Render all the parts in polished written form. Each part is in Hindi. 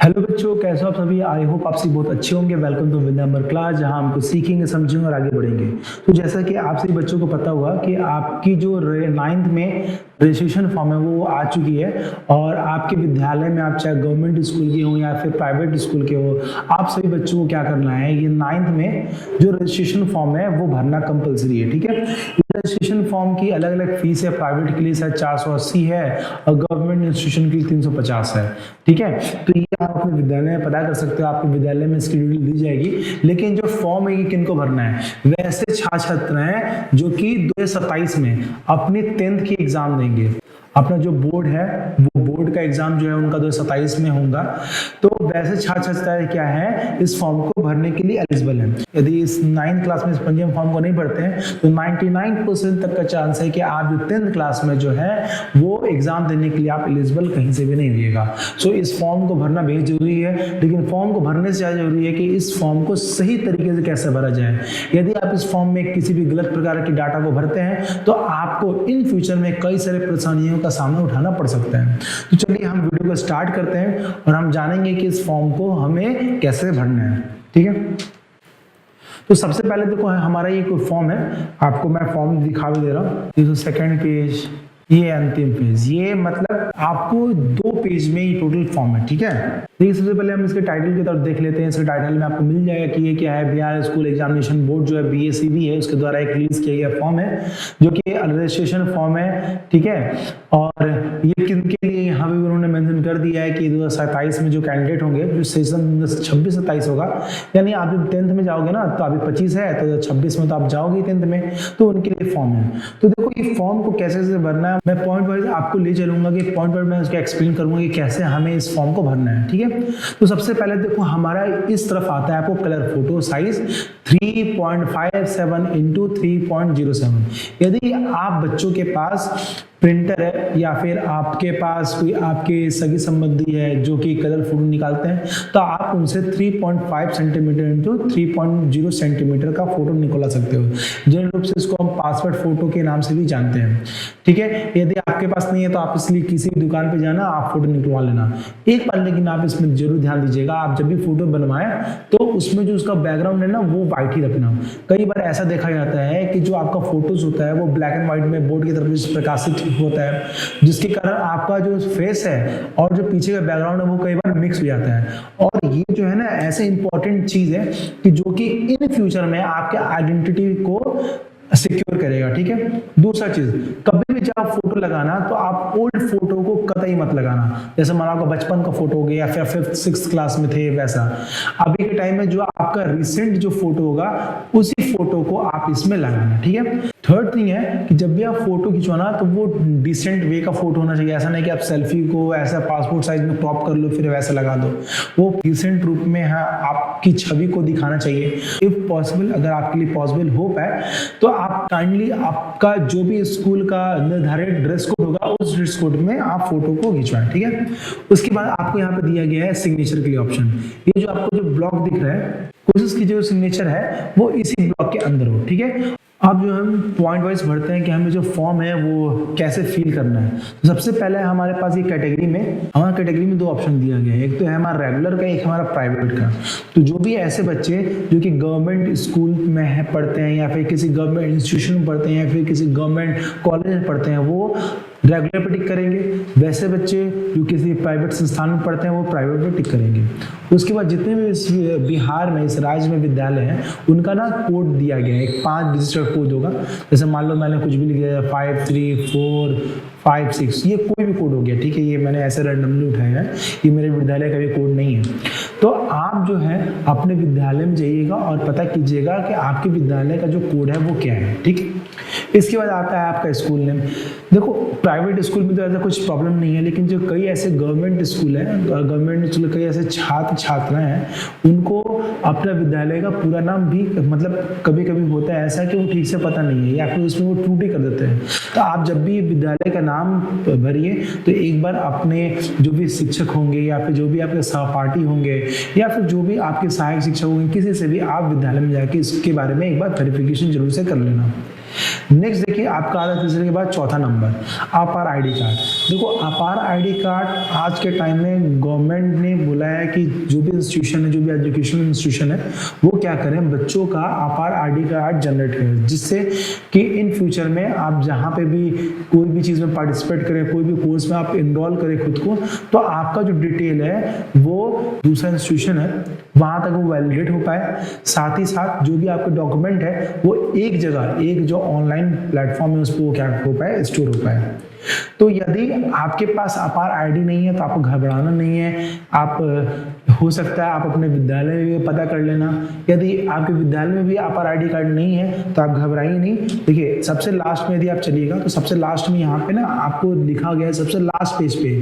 हेलो बच्चों, कैसे हो आप सभी। आई होप आप सभी बहुत अच्छे होंगे। Welcome to with number class, जहां हम कुछ सीखेंगे, समझेंगे और आगे बढ़ेंगे। तो जैसा कि आप सभी बच्चों को पता हुआ कि आपकी जो 9th में रजिस्ट्रेशन फॉर्म है वो आ चुकी है, और आपके विद्यालय में आप चाहे गवर्नमेंट स्कूल के हो या फिर प्राइवेट स्कूल के हो, आप सभी बच्चों को क्या करना है, ये 9th में जो रजिस्ट्रेशन फॉर्म है वो भरना कंपलसरी है। ठीक है, रजिस्ट्रेशन फॉर्म की अलग अलग फीस है। प्राइवेट के लिए शायद 480 है और गवर्नमेंट इंस्टीट्यूशन के लिए 350 है। ठीक है, तो ये आप अपने विद्यालय में पता कर सकते हो, आपके विद्यालय में इसकी डिटेल दी जाएगी। लेकिन जो फॉर्म है ये किनको भरना है, वैसे छात्र हैं जो कि 2027 में अपनी 10th की एग्जाम देंगे। अपना जो बोर्ड है वो बोर्ड का एग्जाम जो है उनका 2027 में होगा। तो वैसे छात्र क्या है, इस फॉर्म को भरने के लिए एलिजिबल है। यदि इस 9th क्लास में इस पंजीयन फॉर्म को नहीं भरते हैं तो 99% तक का चांस है कि आप जो 10th क्लास में जो है वो एग्जाम देने के लिए आप एलिजिबल कहीं से भी नहीं होइएगा। सो इस फॉर्म को भरना बेहद जरूरी है। लेकिन फॉर्म को भरने से ज्यादा जरूरी है कि इस फॉर्म को सही तरीके से कैसे भरा जाए। यदि आप इस फॉर्म में किसी भी गलत प्रकार की डाटा को भरते हैं तो आपको इन फ्यूचर में कई सारे परेशानियों का सामना उठाना पड़ सकता है। तो चलिए हम वीडियो को स्टार्ट करते हैं और हम जानेंगे कि इस फॉर्म को हमें कैसे भरना है। ठीक है, तो सबसे पहले देखो हमारा ये कोई फॉर्म है, आपको मैं फॉर्म दिखा भी दे रहा हूँ। ये तो सेकंड पेज, ये अंतिम पेज, ये मतलब आपको 2 पेज में ये टोटल फॉर्म है। ठीक है, देखिए सबसे पहले हम इसके टाइटल की तरफ देख लेते हैं। इसके टाइटल में आपको मिल जाएगा कि ये क्या है। बिहार स्कूल एग्जामिनेशन बोर्ड जो है BSEB है, उसके द्वारा एक रिलीज किया गया फॉर्म है जो कि रजिस्ट्रेशन फॉर्म है। ठीक है, और ये किनके लिए यहाँ पे उन्होंने मेंशन कर दिया है कि 2027 में जो कैंडिडेट होंगे, जो सेशन 26-27 होगा, यानी आप जब 10th में जाओगे ना तो अभी 25 है तो 26 में तो आप जाओगे 10th में, तो उनके लिए फॉर्म है। तो देखो ये फॉर्म को कैसे कैसे भरना है, मैं पॉइंट वाइज आपको ले चलूंगा कि पॉइंट वाइज मैं उसका एक्सप्लेन करूंगा कि कैसे हमें इस फॉर्म को भरना है। ठीक है, तो सबसे पहले देखो हमारा इस तरफ आता है आपको कलर फोटो साइज 3.57 इंटू 3.07। यदि आप बच्चों के पास प्रिंटर है या फिर आपके पास कोई आपके सगी संबंधी है जो कि कलर फोटो निकालते हैं, तो आप उनसे 3.5 सेंटीमीटर इंटू 3.0 सेंटीमीटर का फोटो निकलवा सकते हो। जनरल रूप से इसको हम पासपोर्ट फोटो के नाम से भी जानते हैं। ठीक है, यदि आपके पास नहीं है तो आप इसलिए किसी भी दुकान पे जाना, आप फोटो निकलवा लेना एक बार। लेकिन आप इसमें जरूर ध्यान दीजिएगा, आप जब भी फोटो बनवाएं तो उसमें जो उसका बैकग्राउंड है ना वो व्हाइट ही रखना। कई बार ऐसा देखा जाता है कि जो आपका फोटोज होता है वो ब्लैक एंड व्हाइट में बोर्ड की तरफ प्रकाशित होता है, जिसके कारण आपका जो फेस है और जो पीछे का बैकग्राउंड है वो कई बार मिक्स हो जाता है। और ये जो है ना ऐसे इंपॉर्टेंट चीज है कि जो कि इन फ्यूचर में आपके आइडेंटिटी को सिक्योर करेगा। ठीक है, दूसरा चीज, कभी भी जब आप फोटो लगाना तो आप ओल्ड फोटो को कतई मत लगाना। जैसे मान लो बचपन का फोटो हो गया या फिर 5th-6th क्लास में थे वैसा। अभी के टाइम में जो आपका रिसेंट जो फोटो होगा उसी फोटो को आप इसमें लगाना। ठीक है, थर्ड थिंग है कि जब भी आप फोटो खिंचवाना तो वो डिसेंट वे का फोटो होना चाहिए। ऐसा नहीं कि आप सेल्फी को ऐसा पासपोर्ट साइज में क्रॉप कर लो फिर वैसा लगा दो। वो डिसेंट रूप में है, आपकी छवि को दिखाना चाहिए। इफ पॉसिबल, अगर आपके लिए पॉसिबल हो पाए तो आप काइंडली आपका जो भी स्कूल का निर्धारित ड्रेस कोड होगा उस ड्रेस कोड में आप फोटो को खिंचवाएं। ठीक है, उसके बाद आपको यहाँ पे दिया गया है सिग्नेचर के लिए ऑप्शन। ये जो आपको जो ब्लॉक दिख रहा है, कोशिश की जो सिग्नेचर है वो इसी ब्लॉक के अंदर हो। ठीक है, अब जो हम पॉइंट वाइज भरते हैं कि हमें जो फॉर्म है वो कैसे फिल करना है। तो सबसे पहले हमारे पास ये कैटेगरी में, हमारा कैटेगरी में 2 ऑप्शन दिया गया है। एक तो है हमारा रेगुलर का, एक हमारा प्राइवेट का। तो जो भी ऐसे बच्चे जो कि गवर्नमेंट स्कूल में है पढ़ते हैं या फिर किसी गवर्नमेंट इंस्टीट्यूशन में पढ़ते हैं या फिर किसी गवर्नमेंट कॉलेज में पढ़ते हैं वो रेगुलर पे टिक करेंगे। वैसे बच्चे जो किसी प्राइवेट संस्थान में पढ़ते हैं वो प्राइवेट पे टिक करेंगे। उसके बाद जितने भी इस बिहार में, इस राज्य में विद्यालय हैं उनका ना कोड दिया गया है, एक 5 डिजिट कोड होगा। जैसे मान लो मैंने कुछ भी लिख दिया 53456, ये कोई भी कोड हो गया। ठीक है, ये मैंने ऐसे रैंडमली उठाया है, ये मेरे विद्यालय का भी कोड नहीं है। तो आप जो है अपने विद्यालय में जाइएगा और पता कीजिएगा कि आपके विद्यालय का जो कोड है वो क्या है। ठीक है, इसके बाद आता है आपका स्कूल नेम। देखो प्राइवेट स्कूल में तो ऐसा कुछ प्रॉब्लम नहीं है, लेकिन जो कई ऐसे गवर्नमेंट स्कूल है, गवर्नमेंट स्कूल कई ऐसे छात्र छात्राएं हैं, उनको अपना विद्यालय का पूरा नाम भी मतलब कभी कभी होता है ऐसा कि वो ठीक से पता नहीं है या फिर उसमें वो त्रुटि कर देते हैं। तो आप जब भी विद्यालय का नाम भरिए तो एक बार अपने जो भी शिक्षक होंगे या फिर जो भी आपके सहपाठी होंगे या फिर जो भी आपके सहायक शिक्षक होंगे, किसी से भी आप विद्यालय में जाके इसके बारे में एक बार वेरिफिकेशन जरूर से कर लेना। नेक्स्ट देखिए आपका आता है तीसरे के बाद चौथा नंबर अपार आईडी कार्ड। देखो अपार आईडी कार्ड आज के टाइम में गवर्नमेंट ने बोला है कि जो भी इंस्टीट्यूशन है, जो भी एजुकेशनल इंस्टीट्यूशन है, वो क्या करें, बच्चों का अपार आईडी कार्ड जनरेट करें, जिससे कि इन फ्यूचर में आप जहाँ पे भी कोई भी चीज़ में पार्टिसिपेट करें, कोई भी कोर्स में आप इनरोल करें खुद को, तो आपका जो डिटेल है वो दूसरा इंस्टीट्यूशन है वहाँ तक वो वैलिडेट हो पाए। साथ ही साथ जो भी आपके डॉक्यूमेंट है वो एक जगह, एक जो ऑनलाइन प्लेटफॉर्म है उस पर वो क्या हो पाए, स्टोर हो पाए। तो यदि आपके पास अपार आईडी नहीं है तो आपको घबराना नहीं है। आप हो सकता है आप अपने विद्यालय में भी पता कर लेना। यदि आपके विद्यालय में भी अपार आईडी कार्ड नहीं है तो आप घबराइए नहीं। देखिए सबसे लास्ट में यदि आप चलिएगा तो सबसे लास्ट में यहाँ पे ना आपको लिखा गया है, सबसे लास्ट पेज पे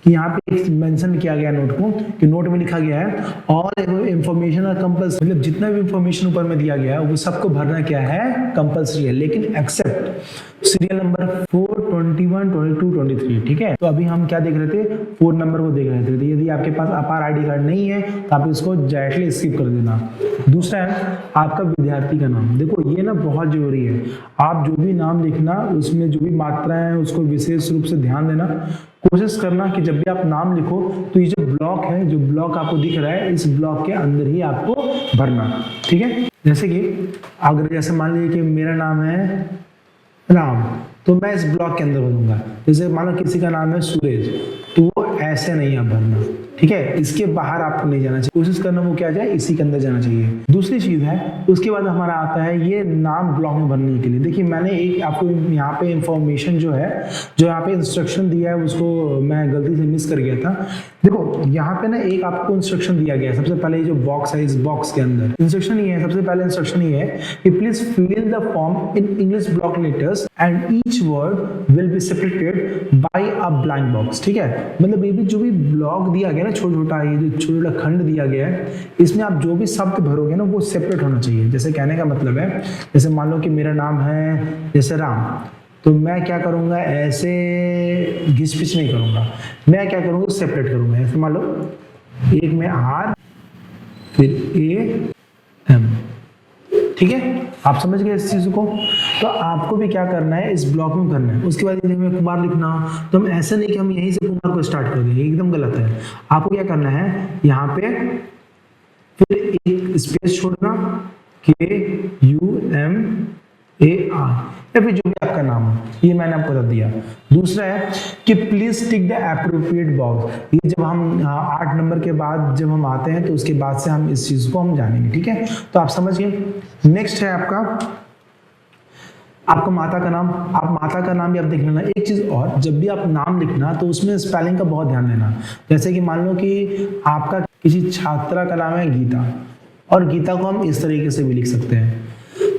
कि यहाँ पे मेंशन किया गया नोट को, कि नोट में लिखा गया है और इंफॉर्मेशन और कंपल्सरी, मतलब जितना भी इंफॉर्मेशन ऊपर में दिया गया है वो सबको भरना क्या है, कंपल्सरी है, लेकिन एक्सेप्ट सीरियल नंबर 4, 21, 22, 23। ठीक है, तो अभी हम क्या देख रहे थे, 4 नंबर को देख रहे थे। तो यदि आपके पास अपार आईडी कार्ड नहीं है तो आप इसको डायरेक्टली स्किप कर देना। दूसरा है आपका विद्यार्थी का नाम। देखो ये ना बहुत जरूरी है, आप जो भी नाम लिखना उसमें जो भी मात्राएं हैं उसको विशेष रूप से ध्यान देना। कोशिश करना कि जब भी आप नाम लिखो तो ये जो ब्लॉक है, जो ब्लॉक आपको दिख रहा है, इस ब्लॉक के अंदर ही आपको भरना। ठीक है, जैसे कि अगर जैसे मान लीजिए कि मेरा नाम है राम, तो मैं इस ब्लॉक के अंदर भरूंगा। जैसे मान लो किसी का नाम है सुरेश, तो वो ऐसे नहीं आप भरना। ठीक है, इसके बाहर आपको नहीं जाना चाहिए, कोशिश करना वो क्या जाए, इसी के अंदर जाना चाहिए। दूसरी चीज है, उसके बाद हमारा आता है ये नाम ब्लॉक में भरने के लिए। देखिए मैंने एक आपको यहाँ पे इंफॉर्मेशन जो है, जो यहाँ पे इंस्ट्रक्शन दिया है उसको मैं गलती से मिस कर गया था। देखो यहाँ पे ना एक आपको इंस्ट्रक्शन दिया गया है। सबसे पहले ये जो बॉक्स है, इस बॉक्स के अंदर इंस्ट्रक्शन ये है, सबसे पहले इंस्ट्रक्शन ये है कि please fill in the form in English block letters and each word will be separated by a blank box. ठीक है, मतलब ये भी जो भी ब्लॉक दिया गया ना, छोटा छोटा ये जो छोटा छोटा खंड दिया गया है, इसमें आप जो भी शब्द भरोगे ना वो सेपरेट होना चाहिए। जैसे कहने का मतलब है, जैसे मान लो कि मेरा नाम है जैसे राम, तो मैं क्या करूंगा, ऐसे घिस पिच नहीं करूंगा, मैं क्या करूंगा, सेपरेट करूंगा। ऐसे मान लो एक में आर फिर ए एम। ठीक है, आप समझ गए इस चीज को। तो आपको भी क्या करना है, इस ब्लॉक में करना है। उसके बाद यदि हमें कुमार लिखना हो तो हम ऐसे नहीं कि हम यहीं से कुमार को स्टार्ट कर देंगे, एकदम गलत है। आपको क्या करना है, यहाँ पे फिर एक स्पेस छोड़ना, KUMAR, या फिर जो भी आपका नाम हो, ये मैंने आपको बता दिया। दूसरा है कि please tick the appropriate box. ये जब हम 8 नंबर के बाद जब हम आते हैं तो उसके बाद से हम इस चीज को हम जानेंगे। ठीक है, तो आप समझिए। नेक्स्ट है आपका माता का नाम। आप माता का नाम भी आप देख लेना। एक चीज और, जब भी आप नाम लिखना तो उसमें स्पेलिंग का बहुत ध्यान देना। जैसे कि मान लो कि आपका किसी छात्रा का नाम है गीता, और गीता को हम इस तरीके से भी लिख सकते हैं।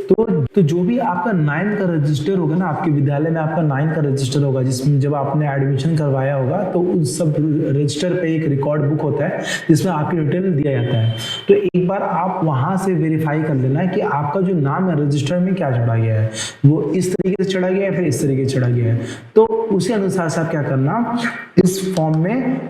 तो जो भी आपका 9 का रजिस्टर होगा ना, आपके विद्यालय में आपका 9 का रजिस्टर होगा, जिसमें जब आपने एडमिशन करवाया होगा तो उस सब रजिस्टर पे एक रिकॉर्ड बुक होता है जिसमें आपकी डिटेल दिया जाता है। तो एक बार आप वहां से वेरीफाई कर लेना कि आपका जो नाम है रजिस्टर में क्या चढ़ा गया है, वो इस तरीके से चढ़ा गया है, फिर इस तरीके से चढ़ा गया है। तो उसी अनुसार से आप क्या करना, इस फॉर्म में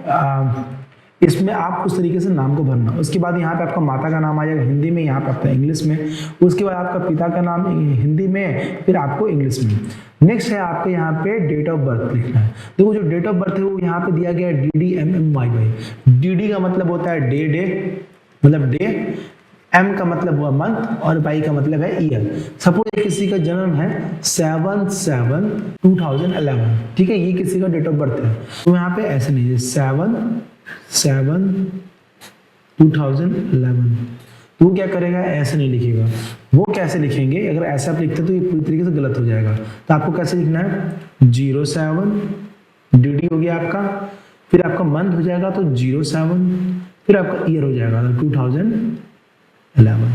इसमें आप उस तरीके से नाम को भरना। उसके बाद यहाँ पे आपका माता का नाम आ जाएगा हिंदी में, यहाँ पे आपका इंग्लिश में। उसके बाद आपका पिता का नाम हिंदी में, फिर आपको इंग्लिश में। नेक्स्ट है आपके यहाँ पे डेट ऑफ बर्थ लिखना है। देखो जो डेट ऑफ बर्थ है वो यहाँ पे दिया गया है DDMMYY। DD का मतलब होता है डे, मतलब डे, M का मतलब हुआ मंथ, और Y का मतलब है ईयर। सपोज किसी का जन्म है 7/7/2011, ठीक है, ये किसी का डेट ऑफ बर्थ है, तो यहाँ पे ऐसे नहीं है 7/7/2011, तो वो क्या करेगा, ऐसे नहीं लिखेगा। वो कैसे लिखेंगे, अगर ऐसे आप लिखते तो ये पूरी तरीके से गलत हो जाएगा। तो आपको कैसे लिखना है, 07 DD हो गया आपका, फिर आपका मंथ हो जाएगा तो 07, फिर आपका ईयर हो जाएगा तो 2011,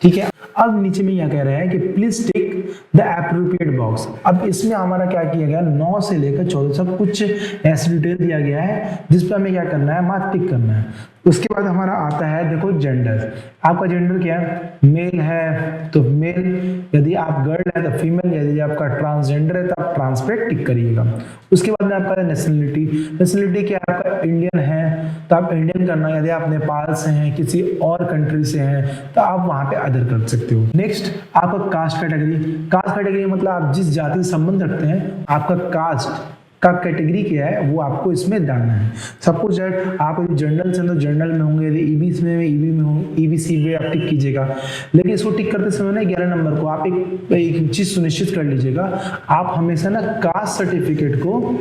ठीक है। अब नीचे में यह कह रहा है कि please tick the appropriate box. अब इसमें हमारा क्या किया गया, 9 से लेकर 14 सब कुछ ऐसे डिटेल दिया गया है जिस पर हमें क्या करना है, मात्र टिक करना है। उसके बाद हमारा आता है देखो जेंडर। आपका जेंडर क्या है, मेल है तो मेल, यदि आप गर्ल है तो फीमेल, यदि आपका ट्रांसजेंडर है तो आप ट्रांस पे टिक करिएगा। उसके बाद में आपका नेशनलिटी, नेशनलिटी क्या है, आपका इंडियन है तो आप इंडियन करना, यदि आप नेपाल से हैं, किसी और कंट्री से हैं तो आप वहां पे अदर कर सकते हो। नेक्स्ट आपका कास्ट कैटेगरी, कास्ट कैटेगरी मतलब आप जिस जाति से संबंध रखते हैं, आपका कास्ट का कैटेगरी क्या है वो आपको इसमें जानना है। सपोज दैट आप यदि जनरल से तो जनरल में होंगे, यदि ईबीसी में ईबी में होंगे, ईबीसी में आप टिक कीजिएगा। लेकिन इसको टिक करते समय ना 11 नंबर को आप एक चीज सुनिश्चित कर लीजिएगा, आप हमेशा ना कास्ट सर्टिफिकेट को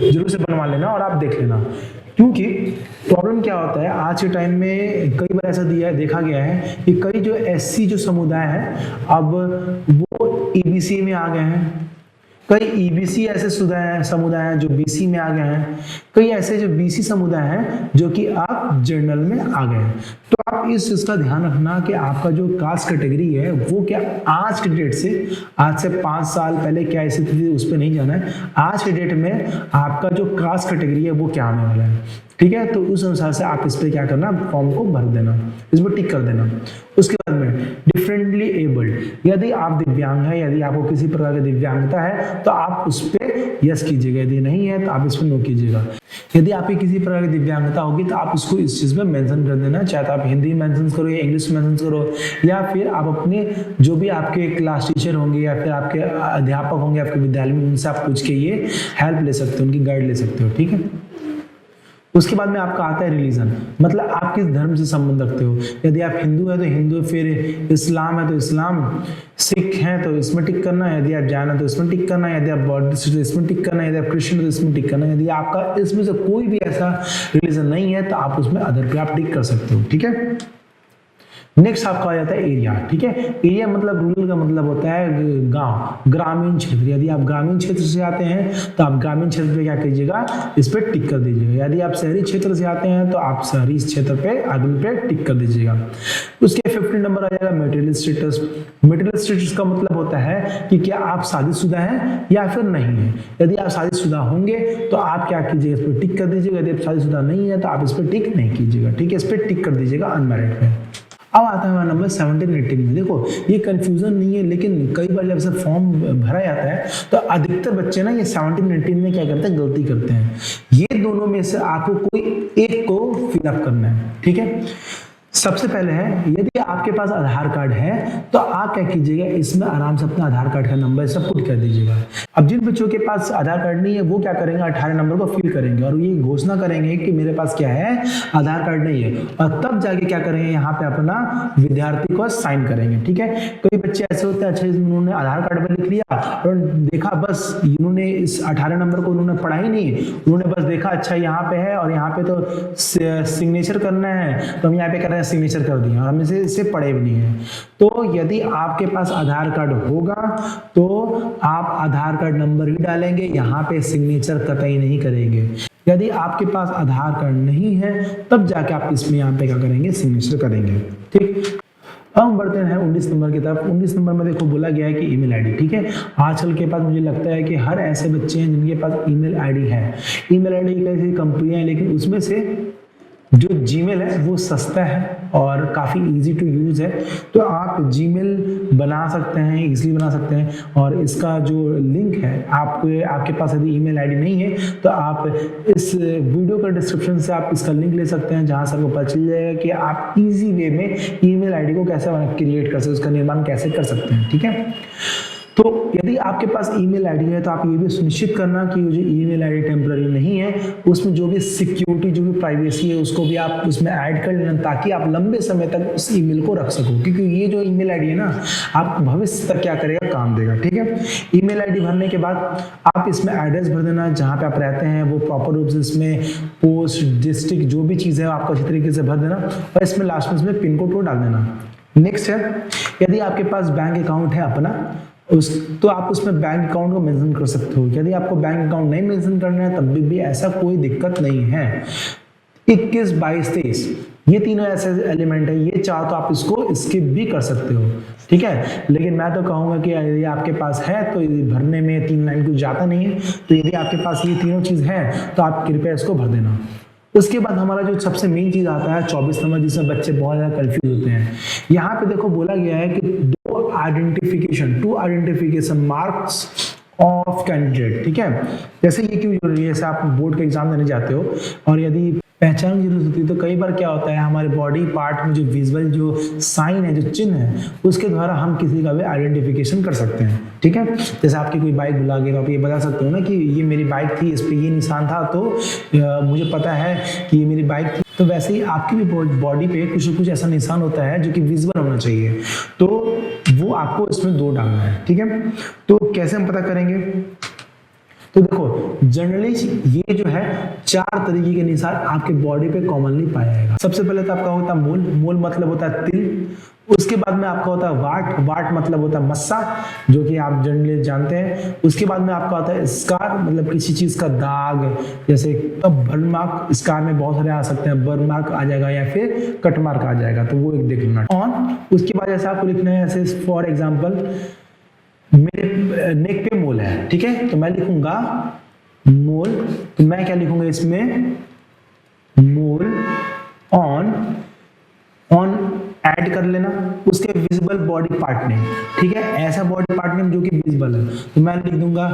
जरूर से बनवा लेना और आप देख लेना। क्योंकि प्रॉब्लम क्या होता है आज के टाइम में, कई बार ऐसा देखा गया है कि कई जो एससी जो समुदाय है अब वो ईबीसी में आ गए हैं, कई ईबीसी ऐसे समुदाय हैं जो बीसी में आ गए हैं, कई ऐसे जो बीसी समुदाय हैं जो कि आप जनरल में आ गए हैं। तो आप इस चीज का ध्यान रखना कि आपका जो कास्ट कैटेगरी है वो क्या आज के डेट से, आज से 5 साल पहले क्या स्थिति थी उस पर नहीं जाना है, आज के डेट में आपका जो कास्ट कैटेगरी है वो क्या आने वाला है। ठीक है, तो उस अनुसार से आप इस पे क्या करना, फॉर्म को भर देना, इस पर टिक कर देना। उसके बाद में डिफरेंटली एबल्ड, यदि आप दिव्यांग हैं, यदि आपको किसी प्रकार की दिव्यांगता है तो आप उस पर यस कीजिएगा, यदि नहीं है तो आप इस पर नो कीजिएगा। यदि आपकी किसी प्रकार की दिव्यांगता होगी तो आप उसको इस चीज में मेंशन कर देना, चाहे तो आप हिंदी मेंशन करो या इंग्लिश मेंशन करो, या फिर आप अपने जो भी आपके क्लास टीचर होंगे या फिर आपके अध्यापक होंगे आपके विद्यालय में, उनसे आप पूछ के ये हेल्प ले सकते हो, उनकी गाइड ले सकते हो। ठीक है, उसके बाद में आपका आता है रिलीजन, मतलब आप किस धर्म से संबंध रखते हो। यदि आप हिंदू है तो हिंदू, फिर इस्लाम है तो इस्लाम, सिख हैं तो इसमें टिक करना है, यदि आप जैन है तो इसमें टिक करना है, यदि आप बौद्धिस्ट है तो इसमें टिक करना है, यदि आप क्रिश्चियन है तो इसमें टिक करना है। यदि आपका इसमें से कोई भी ऐसा रिलीजन नहीं है तो आप उसमें अदर पे आप टिक कर सकते हो। ठीक है, नेक्स्ट आपका आ जाता है एरिया। ठीक है, एरिया मतलब रूरल का मतलब होता है गांव, ग्रामीण क्षेत्र। यदि आप ग्रामीण क्षेत्र से आते हैं तो आप ग्रामीण क्षेत्र पे क्या कीजिएगा, इस पे टिक कर दीजिएगा। यदि आप शहरी क्षेत्र से आते हैं तो आप शहरी क्षेत्र पे आगे पे टिक कर दीजिएगा। उसके 15 नंबर आ जाएगा मेटेरियल स्टेटस। मेटेरियल स्टेटस का मतलब होता है कि क्या आप शादीशुदा हैं या फिर नहीं है। यदि आप शादीशुदा होंगे तो आप क्या कीजिएगा, इस पर टिक कर दीजिएगा। यदि आप शादीशुदा नहीं है तो आप इस पर टिक नहीं कीजिएगा। ठीक है, इस पर टिक कर दीजिएगा अनमैरिड पे। अब आता है हमारा नंबर 17-18 में। देखो ये कंफ्यूजन नहीं है, लेकिन कई बार जब से फॉर्म भरा जाता है तो अधिकतर बच्चे ना ये 17-18 में क्या करते हैं, गलती करते हैं। ये दोनों में से आपको कोई एक को फिलअप करना है। ठीक है, सबसे पहले है, यदि आपके पास आधार कार्ड है तो आप क्या कीजिएगा, इसमें आराम से अपना आधार कार्ड का नंबर सब पुट कर दीजिएगा। अब जिन बच्चों के पास आधार कार्ड नहीं है वो क्या करेंगे, 18 नंबर को फिल करेंगे और ये घोषणा करेंगे कि मेरे पास क्या है, आधार कार्ड नहीं है, और तब जाके क्या करेंगे, यहाँ पे अपना विद्यार्थी को साइन करेंगे। ठीक है, कई बच्चे ऐसे होते हैं, अच्छा इन्होंने आधार कार्ड पर लिख लिया और देखा बस इन्होंने इस 18 नंबर को उन्होंने पढ़ा ही नहीं, उन्होंने बस देखा अच्छा यहाँ पे है और यहाँ पे तो सिग्नेचर करना है तो हम यहाँ पे कर रहे हैं, सिग्नेचर कर दिया और हम इसे पढ़े भी नहीं है। तो यदि आपके पास आधार कार्ड होगा तो आप आधार कार्ड नंबर ही डालेंगे, यहाँ पे सिग्नेचर कतई नहीं करेंगे। यदि आपके पास आधार कार्ड नहीं है तब जाके आप इसमें यहाँ पे क्या करेंगे, सिग्नेचर करेंगे। ठीक, अब हम बढ़ते हैं 19 नंबर की तरफ। 19 नंबर में देखो बोला गया है कि ईमेल आईडी। ठीक है, आजकल के पास मुझे लगता है कि हर ऐसे बच्चे हैं जिनके पास ईमेल आईडी है। ईमेल आईडी की ऐसी कंपनियां हैं, लेकिन उसमें से जो जीमेल है वो सस्ता है और काफ़ी इजी टू यूज़ है। तो आप जीमेल बना सकते हैं, इजीली बना सकते हैं। और इसका जो लिंक है, आपके पास यदि ईमेल आईडी नहीं है तो आप इस वीडियो का डिस्क्रिप्शन से आप इसका लिंक ले सकते हैं, जहां से आपको पता चल जाएगा कि आप इजी वे में ईमेल आईडी को कैसे क्रिएट कर सकते हैं, उसका निर्माण कैसे कर सकते हैं। ठीक है, तो यदि आपके पास ईमेल आईडी है तो आप ये भी सुनिश्चित करना कि जो ईमेल आईडी टेम्पररी नहीं है, उसमें जो भी सिक्योरिटी, जो भी प्राइवेसी है उसको भी आप उसमें ऐड कर लेना, ताकि आप लंबे समय तक उस ईमेल को रख सको। क्योंकि ये जो ईमेल आईडी है ना, आप भविष्य तक क्या करेगा, काम देगा। ठीक है, ईमेल आईडी भरने के बाद आप इसमें एड्रेस भर देना, जहाँ पे आप रहते हैं वो प्रॉपर रूप से इसमें पोस्ट, डिस्ट्रिक्ट, जो भी चीज़ है आपको अच्छी तरीके से भर देना और इसमें लास्ट में इसमें पिन कोड को डाल देना। नेक्स्ट है, यदि आपके पास बैंक अकाउंट है अपना तो आप उसमें बैंक अकाउंट को मेंशन कर सकते हो। यदि आपको बैंक अकाउंट नहीं मेंशन करना है तब भी ऐसा कोई दिक्कत नहीं है। 21, 22, 23 ये तीनों ऐसे एलिमेंट है, ये चाहो तो आप इसको स्किप भी कर सकते हो। ठीक है, लेकिन मैं तो कहूँगा कि यदि आपके पास है तो भरने में 3 लाइन कुछ जाता नहीं है, तो यदि आपके पास ये तीनों चीज़ है तो आप कृपया इसको भर देना। उसके बाद हमारा जो सबसे मेन चीज आता है 24 नंबर, जिसमें बच्चे बहुत ज्यादा कंफ्यूज होते हैं। यहाँ पे देखो बोला गया है कि two identification marks of candidate, ठीक है। जैसे ये क्यों जरूरी है, जैसे आप बोर्ड का एग्जाम देने जाते हो और यदि पहचान की जरूरत होती है तो कई बार क्या होता है हमारे बॉडी पार्ट में जो विजुअल जो साइन है, जो चिन्ह है, उसके द्वारा हम किसी का भी आइडेंटिफिकेशन कर सकते हैं, ठीक है। जैसे आपकी कोई बाइक बुला गई तो आप ये बता सकते हो ना कि ये मेरी बाइक थी, इस पे ये निशान था, तो मुझे पता है कि ये मेरी बाइक थी। तो वैसे ही आपकी भी बॉडी पे कुछ न कुछ ऐसा निशान होता है जो कि विजिबल होना चाहिए, तो वो आपको इसमें 2 डालना है, ठीक है। तो कैसे हम पता करेंगे, तो देखो जनरली ये जो है 4 तरीके के निशान आपके बॉडी पे कॉमनली पाया जाएगा। सबसे पहले तो आपका होता है मूल, मूल मतलब होता है तिल। उसके बाद में आपका होता है वाट, वाट मतलब होता है मस्सा, जो कि आप जनरली जानते हैं। उसके बाद में आपका होता है स्कार, मतलब किसी चीज का दाग, जैसे बर्न मार्क, स्कार में बहुत सारे आ सकते हैं, बर्न मार्क आ जाएगा या फिर कट मार्क आ जाएगा, तो वो एक देख लेना। ऑन उसके बाद जैसे आपको लिखना है, ऐसे फॉर एग्जाम्पल मेरे नेक पे मोल है, ठीक है, तो मैं लिखूंगा मोल, तो मैं क्या लिखूंगा इसमें, मोल ऑन, ऑन ऐड कर लेना, उसके विजिबल बॉडी पार्ट नेम, ठीक है, ऐसा बॉडी पार्ट नेम जो कि विजिबल है, तो मैं लिख दूंगा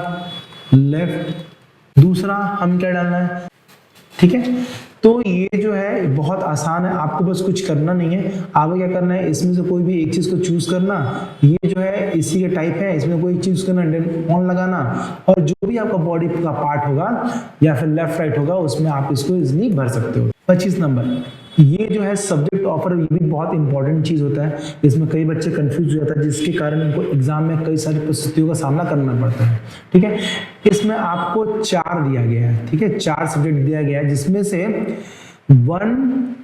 लेफ्ट। दूसरा हम क्या डालना है, ठीक है। तो ये जो है बहुत आसान है, आपको बस कुछ करना नहीं है, आपको क्या करना है, इसमें से कोई भी एक चीज को चूज करना, ये जो है इसी के टाइप है, इसमें कोई चीज करना, देन ऑन लगाना, और जो भी आपका बॉडी का पार्ट होगा या फिर लेफ्ट राइट होगा उसमें आप इसको इजीली भर सकते हो। 25 नंबर, ये जो है सब्जेक्ट ऑफर, ये भी बहुत इंपॉर्टेंट चीज होता है, इसमें कई बच्चे कंफ्यूज हो जाता है, जिसके कारण उनको एग्जाम में कई सारी परिस्थितियों का सामना करना पड़ता है, ठीक है। इसमें आपको 4 दिया गया है, ठीक है, 4 सब्जेक्ट दिया गया है, जिसमें से 1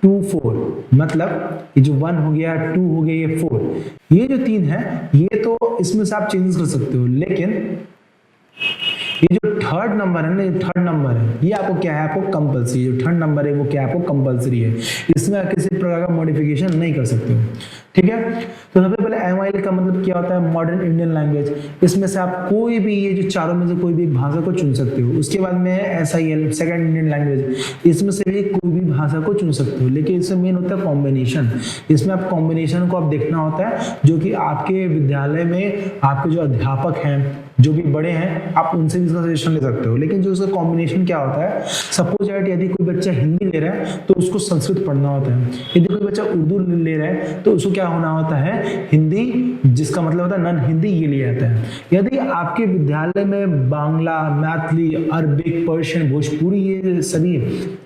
2 4, मतलब ये जो 1 हो गया, 2 हो गया, ये 4, ये जो 3 है, ये तो इसमें से आप चेंजेस कर सकते हो, लेकिन ये जो 3rd नंबर है ना, ये 3rd नंबर है, ये आपको क्या है, आपको कंपलसरी, जो 3rd नंबर है वो क्या है, आपको कंपलसरी है, इसमें आप किसी प्रकार का मॉडिफिकेशन नहीं कर सकते हो, ठीक है। तो सबसे पहले MIL का मतलब क्या होता है, मॉडर्न इंडियन लैंग्वेज, इसमें से आप कोई भी ये जो चारों में से कोई भी भाषा को चुन सकते हो। उसके बाद में SIL सेकंड इंडियन लैंग्वेज, इसमें से भी कोई भी भाषा को चुन सकते हो, लेकिन इसमें मेन होता है कॉम्बिनेशन, इसमें आप कॉम्बिनेशन को आप देखना होता है, जो कि आपके विद्यालय में आपके जो अध्यापक हैं, जो भी बड़े हैं, आप उनसे भी इसका सजेशन ले सकते हो। लेकिन जो इसका कॉम्बिनेशन क्या होता है, सपोज दैट यदि कोई बच्चा हिंदी ले रहा है तो उसको संस्कृत पढ़ना होता है, यदि कोई बच्चा उर्दू ले रहा है तो उसको क्या होना होता है, हिंदी, जिसका मतलब होता है नॉन हिंदी, ये लिया जाता है। यदि आपके विद्यालय में बांग्ला, मैथिली, अरबिक, पर्शियन, भोजपुरी, ये सभी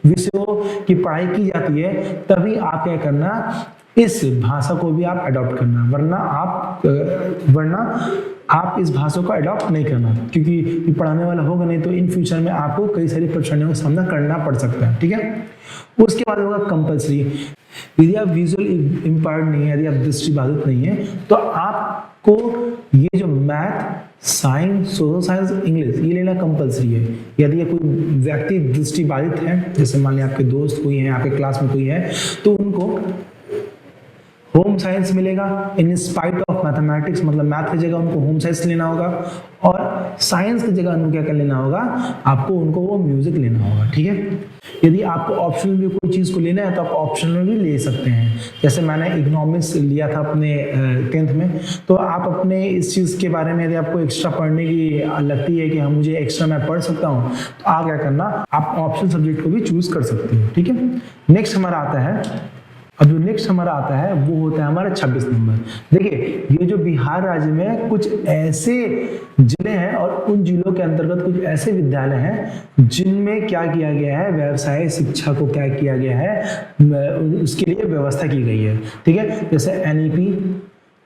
विषयों की पढ़ाई की जाती है, तभी आप क्या करना, इस भाषा को भी आप अडॉप्ट करना, वरना आप इस भाषा को अडॉप्ट नहीं करना, क्योंकि ये पढ़ाने वाला होगा नहीं तो इन फ्यूचर में आपको कई सारी परेशानियों का सामना करना पड़ सकता है, ठीक है। उसके बाद होगा कंपलसरी, यदि आप विजुअल इम्पेयर्ड नहीं है, यदि आप दृष्टिबाधित नहीं है, तो आपको ये जो math, science, social science, English, ये लेना कंपलसरी है। यदि कोई व्यक्ति दृष्टिबाधित है, जैसे मान लिया आपके दोस्त कोई है, आपके क्लास में कोई है, तो उनको होम साइंस मिलेगा इन स्पाइट ऑफ मैथमेटिक्स, मतलब मैथ की जगह उनको होम साइंस लेना होगा, और साइंस की जगह उनको क्या कर लेना होगा, आपको उनको वो म्यूजिक लेना होगा, ठीक है। यदि आपको ऑप्शनल में कोई चीज़ को लेना है तो आप ऑप्शनल में भी ले सकते हैं, जैसे मैंने इकोनॉमिक्स लिया था अपने 10th में, तो आप अपने इस चीज़ के बारे में यदि आपको एक्स्ट्रा पढ़ने की लगती है कि हाँ मुझे एक्स्ट्रा मैं पढ़ सकता हूँ, तो आप क्या करना, आप ऑप्शनल सब्जेक्ट को भी चूज कर सकते हो, ठीक है। नेक्स्ट हमारा आता है, अब जो नेक्स्ट हमारा आता है वो होता है हमारा 26 नंबर। देखिए ये जो बिहार राज्य में कुछ ऐसे जिले हैं और उन जिलों के अंतर्गत कुछ ऐसे विद्यालय हैं जिनमें क्या किया गया है, व्यवसाय शिक्षा को क्या किया गया है, उसके लिए व्यवस्था की गई है, ठीक है। जैसे NEP,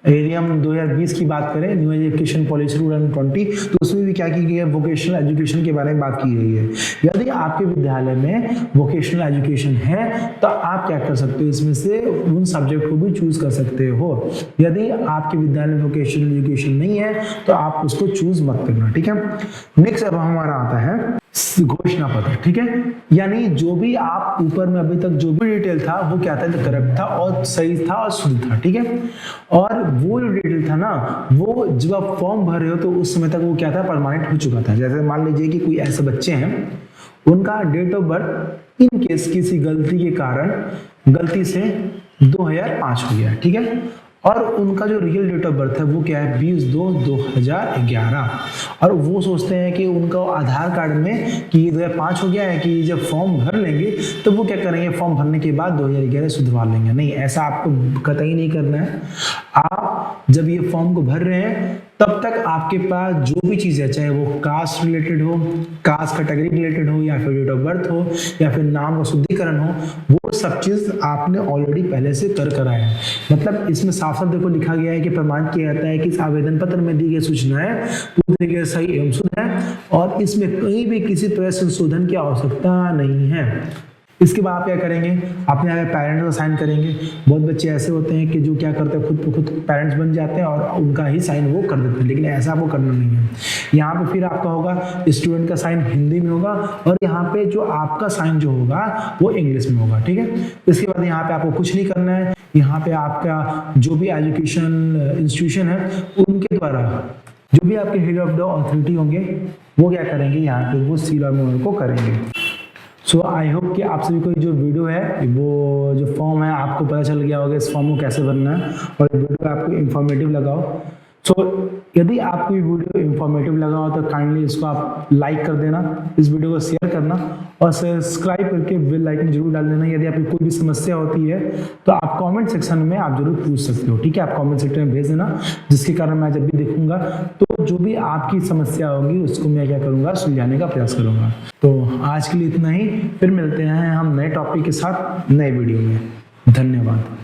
यदि हम 2020 की बात करें, न्यू एजुकेशन पॉलिसी 2020, तो उसमें भी क्या की गई है, वोकेशनल एजुकेशन के बारे में बात की गई है। यदि आपके विद्यालय में वोकेशनल एजुकेशन है तो आप क्या कर सकते हो, इसमें से उन सब्जेक्ट को भी चूज कर सकते हो। यदि आपके विद्यालय में वोकेशनल एजुकेशन नहीं है तो आप उसको चूज मत करना, ठीक है। नेक्स्ट अब हमारा आता है घोषणा पत्र, ठीक है। यानी जो भी आप ऊपर में अभी तक जो भी डिटेल था वो क्या था, करेक्ट था और सही था और शुद्ध था, ठीक है। और वो जो डिटेल था ना, वो जब आप फॉर्म भर रहे हो तो उस समय तक वो क्या था, परमानेंट हो चुका था। जैसे मान लीजिए कि कोई ऐसे बच्चे हैं, उनका date of birth in case किसी गलती के कारण गलती से 2005 हो गया, ठीक है, और उनका जो रियल डेट ऑफ बर्थ है वो क्या है 20/2/2011, और वो सोचते हैं कि उनका आधार कार्ड में कि 2005 हो गया है कि जब फॉर्म भर लेंगे तो वो क्या करेंगे, फॉर्म भरने के बाद 2011 सुधरवा लेंगे। नहीं, ऐसा आपको कतई नहीं करना है। आप जब ये फॉर्म को भर रहे हैं तब तक आपके पास जो भी चीज़ है, चाहे वो कास्ट रिलेटेड हो, कास्ट कैटेगरी रिलेटेड हो, या फिर डेट ऑफ बर्थ हो, या फिर नाम का शुद्धिकरण हो, वो सब चीज़ आपने ऑलरेडी पहले से कर आया है। मतलब इसमें साफ साफ देखो लिखा गया है कि प्रमाणित किया जाता है कि इस आवेदन पत्र में दी गई सूचनाएं पूरी तरीके से सही एवं शुद्ध है और इसमें कहीं भी किसी तरह संशोधन की आवश्यकता नहीं है। इसके बाद आप क्या करेंगे, अपने यहाँ पेरेंट्स का साइन करेंगे। बहुत बच्चे ऐसे होते हैं कि जो क्या करते हैं, खुद पेरेंट्स बन जाते हैं और उनका ही साइन वो कर देते हैं, लेकिन ऐसा आपको करना नहीं है। यहाँ पे फिर आपका होगा स्टूडेंट का साइन हिंदी में होगा और यहाँ पे जो आपका साइन जो होगा वो इंग्लिश में होगा, ठीक है। इसके बाद यहाँ पे आपको कुछ नहीं करना है। यहाँ पे आपका जो भी एजुकेशन इंस्टीट्यूशन है उनके द्वारा जो भी आपके हेड ऑफ द अथॉरिटी होंगे वो क्या करेंगे, यहाँ पे वो सील और मोहर को करेंगे। सो आई होप कि आप सभी को जो वीडियो है, वो जो फॉर्म है आपको पता चल गया होगा इस फॉर्म को कैसे भरना है और वीडियो आपको इंफॉर्मेटिव लगा हो। सो यदि आपको ये वीडियो इंफॉर्मेटिव लगा हो तो काइंडली इसको आप लाइक कर देना, इस वीडियो को शेयर करना और सब्सक्राइब करके बेल आइकन जरूर डाल देना। यदि आपकी कोई भी समस्या होती है तो आप कमेंट सेक्शन में आप जरूर पूछ सकते हो, ठीक है। आप कमेंट सेक्शन में भेज देना, जिसके कारण मैं जब भी देखूंगा तो जो भी आपकी समस्या होगी उसको मैं क्या करूंगा, सुलझाने का प्रयास करूंगा। तो आज के लिए इतना ही, फिर मिलते हैं हम नए टॉपिक के साथ नए वीडियो में। धन्यवाद।